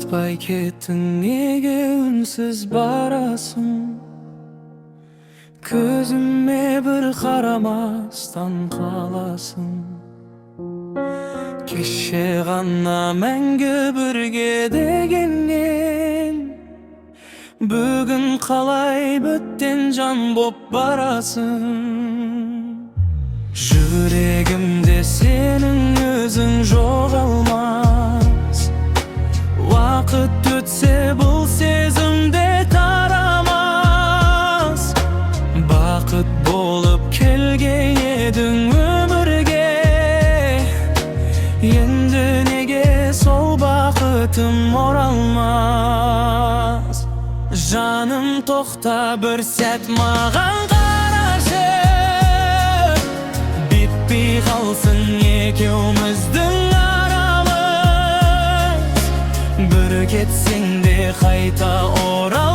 Айтпай кеттің, неге үнсіз барасың? Көзіме бір қарамастан қаласың. Кеше ғана мәңгі бірге дегеннен, бүгін қалай бөтен жан боп барасың? Жүрегімде сенің өзің жоғалмас. Уақыт өтсе бұл сезім де тарамас. Бақыт болып келген едің өмірге, енді неге сол бақытым оралмас? Жаным тоқта бір сәт маған қарашы, бітпей қалсын екеуміздің арамыз. Бір кетсең де қайта орал.